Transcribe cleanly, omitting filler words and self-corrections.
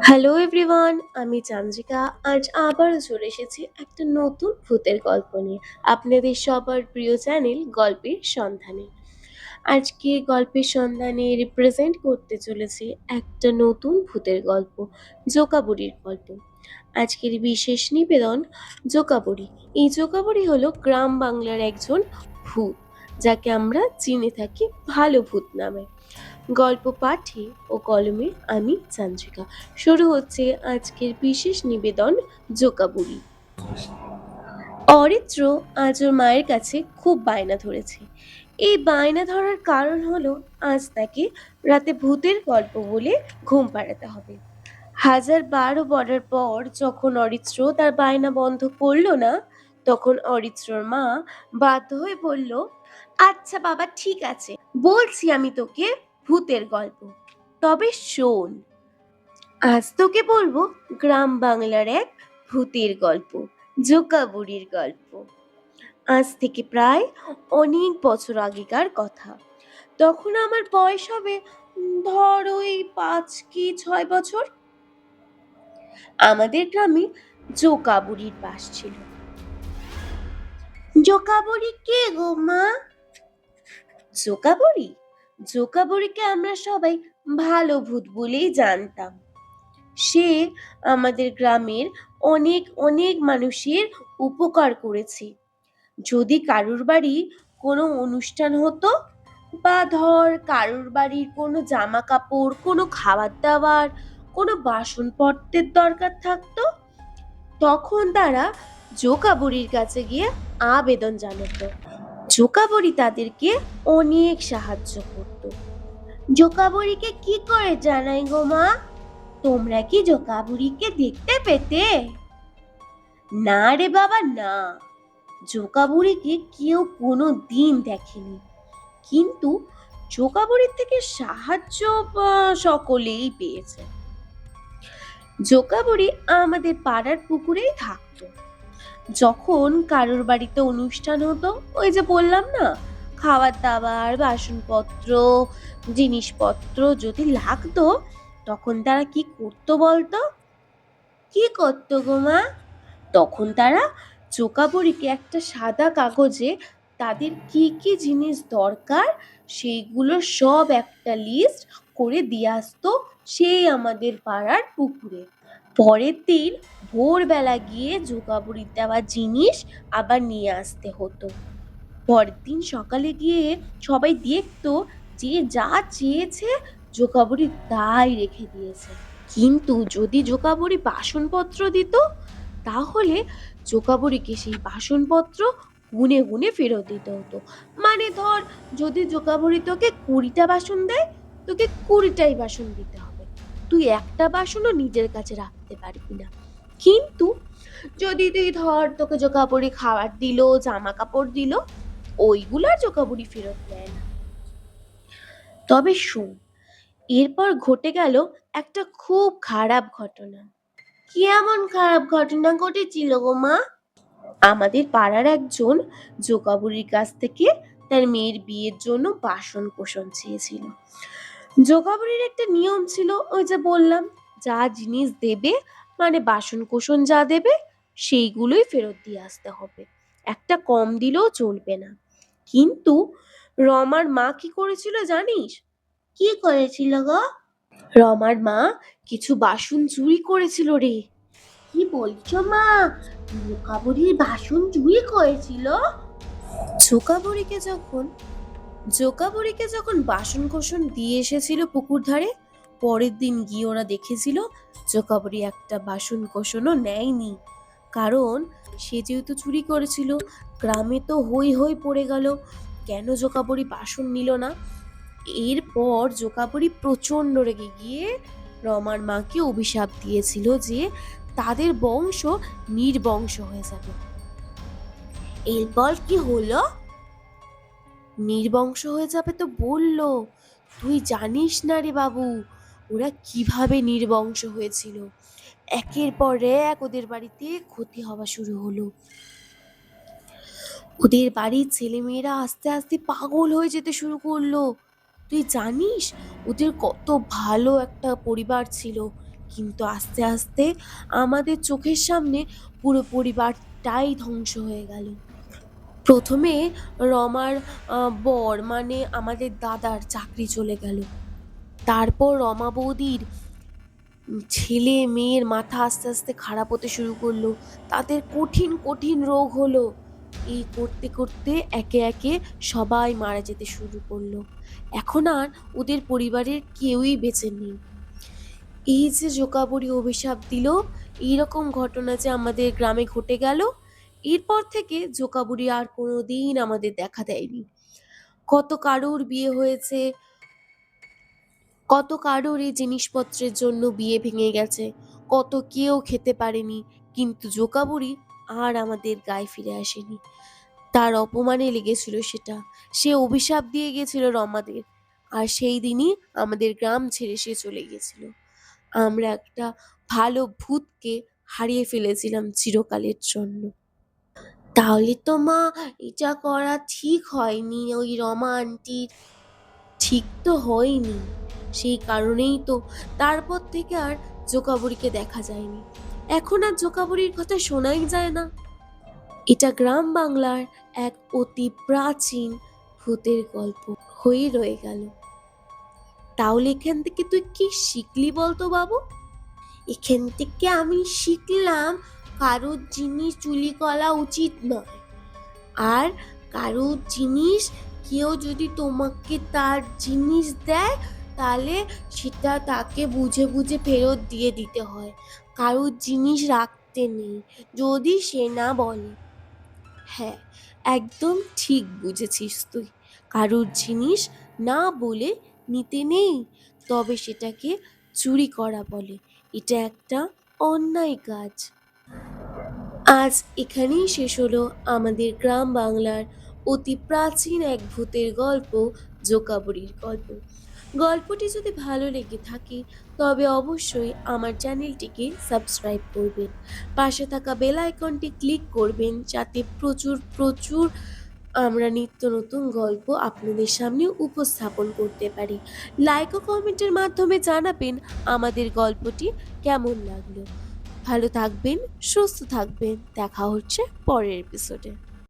Hello everyone, আমি চান্দ্রিকা। আজ আবারও চলে এসেছি একটা নতুন ভূতের গল্প নিয়ে আপনাদের সবার প্রিয় চ্যানেল গল্পের সন্ধানে। আজকে গল্পের সন্ধানে রিপ্রেজেন্ট করতে চলেছি একটা নতুন ভূতের গল্প, জোকাবুড়ির গল্প। আজকের বিশেষ নিবেদন জোকাবুড়ি। এই জোকাবুড়ি হলো গ্রাম বাংলার একজন ভূত, যাকে আমরা চিনে থাকি ভালো ভূত নামে। গল্প পাঠে ও কলমে আমি চান্দ্রিকা। শুরু হচ্ছে আজকের বিশেষ নিবেদন জোকাবুড়ি। অরিত্র আজ ওর মায়ের কাছে খুব বায়না ধরেছে। এই বায়না ধরার কারণ হলো আজ তাকে রাতে ভূতের গল্প বলে ঘুম পাড়াতে হবে। 1000 বার বলার পর যখন অরিত্র তার বায়না বন্ধ করলো না, তখন অরিত্রর মা বাধ্য হয়ে বলল, আচ্ছা বাবা, ঠিক আছে, বলছি আমি তোকে ভূতের গল্প। তবে শোন, আজ তোকে বলবো গ্রাম বাংলার এক ভূতের গল্প, জোকাবুড়ির গল্প। আজ থেকে প্রায় অনেক বছর আগেকার কথা। তখন আমার বয়স হবে ধর ওই 5 কি 6 বছর। আমাদের গ্রামে জোকাবুড়ির বাস ছিল। জোকাবুড়ি কে গো মা? জোকাবুড়ি, জোকাবুড়িকে আমরা সবাই ভালো ভূত বলেই জানতাম। সে আমাদের গ্রামের অনেক অনেক মানুষের উপকার করেছে। যদি কারুর বাড়ি কোনো অনুষ্ঠান হতো, বা ধর কারুর বাড়ির কোনো জামা কাপড়, কোনো খাবার দাবার, কোনো বাসনপত্রের দরকার থাকতো, তখন তারা জোকাবুড়ির কাছে গিয়ে আবেদন জানাতো। জোকাবুড়ি তাদেরকে অনেক সাহায্য করত। জোকাবুড়িকে কি করে জানাই গো মা? তোমরা কি জোকাবুড়িকে দেখতে পেতে? না রে বাবা, না। জোকাবুড়িকে কেউ কোনো দিন দেখেনি, কিন্তু জোকাবুড়ির থেকে সাহায্য সকলেই পেয়েছে। জোকাবুড়ি আমাদের পাড়ার পুকুরেই থাকতো। যখন কারোর বাড়িতে অনুষ্ঠান হতো, ওই যে বললাম না, খাবার দাবার, বাসনপত্র, জিনিসপত্র যদি লাগতো, তখন তারা কি করতো বলতো? কি করতো গো মা? তখন তারা জোকাবুড়িকে একটা সাদা কাগজে তাদের কি কি জিনিস দরকার সেইগুলো সব একটা লিস্ট করে দিয়ে আসতো সেই আমাদের পাড়ার পুকুরে। পরের দিন ভোরবেলা গিয়ে জোকাবুড়ির দেওয়া জিনিস আবার নিয়ে আসতে হতো। পরের দিন সকালে গিয়ে সবাই দেখতো যে যা চেয়েছে জোকাবুড়ি তাই রেখে দিয়েছে। কিন্তু যদি জোকাবুড়ি বাসনপত্র দিত, তাহলে জোকাবুড়িকে সেই বাসনপত্র গুনে গুনে ফেরত দিতে হতো। মানে ধর, যদি জোকাবুড়ি তোকে 20টা বাসন দেয়, তোকে 20টাই বাসন দিতে হবে। তুই একটা বাসনও নিজের কাছে রাখতে পারবি না। কিন্তু যদি তুই ধর, তোকে জোকাবুড়ি খাবার দিল, জামা কাপড় দিল, ওইগুলো আর জোকাবুড়ি ফেরত নেয় না। তবে শোন, এরপর ঘটে গেল একটা খুব খারাপ ঘটনা। কি এমন খারাপ ঘটনা ঘটেছিল গো মা? আমাদের পাড়ার একজন জোকাবুড়ির কাছ থেকে তার মেয়ের বিয়ের জন্য বাসন কোসন চেয়েছিল। জোকাবুড়ির একটা নিয়ম ছিল, ওই যে বললাম, যা জিনিস দেবে, মানে বাসন কোসন যা দেবে সেইগুলোই ফেরত দিয়ে আসতে হবে, একটা কম দিলেও চলবে না। কিন্তু রমার মা কি করেছিল জানিস? কি করেছিল গো? রমার মা কিছু বাসন চুরি করেছিল রে। কি বলছো মা? জোকাবুড়ির বাসন চুরি করেছিল? জোকাবুড়িকে যখন জোকাবুড়িকে যখন বাসন কোসন দিয়ে এসেছিল পুকুর ধারে, পরের দিন গিয়ে ওরা দেখেছিল জোকাবুড়ি একটা বাসন কোসনও নেয়নি। কারণ সে যেহেতু চুরি করেছিল, গ্রামে তো হই হই পড়ে গেল, কেন জোকাবুড়ি বাসন নিল না। এরপর জোকাবুড়ি প্রচন্ড রেগে গিয়ে রমার মাকে অভিশাপ দিয়েছিল যে তাদের বংশ নির্বংশ হয়ে যাবে। এরপর কি হলো? নির্বংশ হয়ে যাবে তো বললো, তুই জানিস না রে বাবু, ওরা কিভাবে নির্বংশ হয়েছিল। একের পর এক ওদের বাড়িতে ক্ষতি হওয়া শুরু হলো। ওদের বাড়ির ছেলেমেয়েরা আস্তে আস্তে পাগল হয়ে যেতে শুরু করলো। তুই জানিস ওদের কত ভালো একটা পরিবার ছিল, কিন্তু আস্তে আস্তে আমাদের চোখের সামনে পুরো পরিবারটাই ধ্বংস হয়ে গেল। প্রথমে রমার বর মানে আমাদের দাদার চাকরি চলে গেল। তারপর রমা বৌদির ছেলে মেয়ের মাথা আস্তে আস্তে খারাপ হতে শুরু করলো, তাদের কঠিন কঠিন রোগ হলো। এই করতে করতে একে একে সবাই মারা যেতে শুরু করলো। এখন আর ওদের পরিবারের কেউই বেঁচে নেই। এই যে জোকাবুড়ি অভিশাপ দিল, এইরকম ঘটনা যে আমাদের গ্রামে ঘটে গেল, এরপর থেকে জোকাবুড়ি আর কোনোদিন আমাদের দেখা দেয়নি। কত কারুর বিয়ে হয়েছে, কত কারোর এই জিনিসপত্রের জন্য বিয়ে ভেঙে গেছে, কত কেউ খেতে পারেনি, কিন্তু জোকাবুড়ি আর আমাদের গায়ে ফিরে আসেনি। তার অপমানে লেগেছিল সেটা, সে অভিশাপ দিয়ে গেছিল রমাদের, আর সেই দিনই আমাদের গ্রাম ছেড়ে সে চলে গেছিল। আমরা একটা ভালো ভূতকে হারিয়ে ফেলেছিলাম চিরকালের জন্য। তাহলে তো মা, এটা করা ঠিক হয়নি ওই রমা আন্টির। ঠিক তো হয়নি, সেই কারণেই তো তারপর থেকে আর জোকাবুড়িকে দেখা যায়নি। এখন আর জোকাবুড়ির কথা শোনাই যায় না। এটা গ্রাম বাংলার এক অতি প্রাচীন ভূতের গল্প হয়ে রয়ে গেল। তাহলে এখান থেকে তুই কি শিখলি বলতো বাবু? এখান থেকে আমি শিখলাম কারোর জিনিস চুরি করা উচিত নয়, আর কারোর জিনিস কেউ যদি তোমাকে তার জিনিস দেয় তাহলে সেটা তাকে বুঝে বুঝে ফেরত দিয়ে দিতে হয়। কারোর জিনিস রাখতে নেই যদি সে না বলে। হ্যাঁ, একদম ঠিক বুঝেছিস তুই। কারোর জিনিস না বলে নিতে নেই, তবে সেটাকে চুরি করা বলে। এটা একটা অন্যায় কাজ। আজ এখানেই শেষ হলো আমাদের গ্রাম বাংলার অতি প্রাচীন এক ভূতের গল্প, জোকাবুড়ির গল্প। গল্পটি যদি ভালো লেগে থাকে তবে অবশ্যই আমার চ্যানেলটিকে সাবস্ক্রাইব করবেন, পাশে থাকা বেল আইকনটি ক্লিক করবেন যাতে প্রচুর প্রচুর আমরা নিত্য নতুন গল্প আপনাদের সামনে উপস্থাপন করতে পারি। লাইক ও কমেন্টের মাধ্যমে জানাবেন আমাদের গল্পটি কেমন লাগলো। ভালো থাকবেন, সুস্থ থাকবেন, দেখা হচ্ছে পরের এপিসোডে।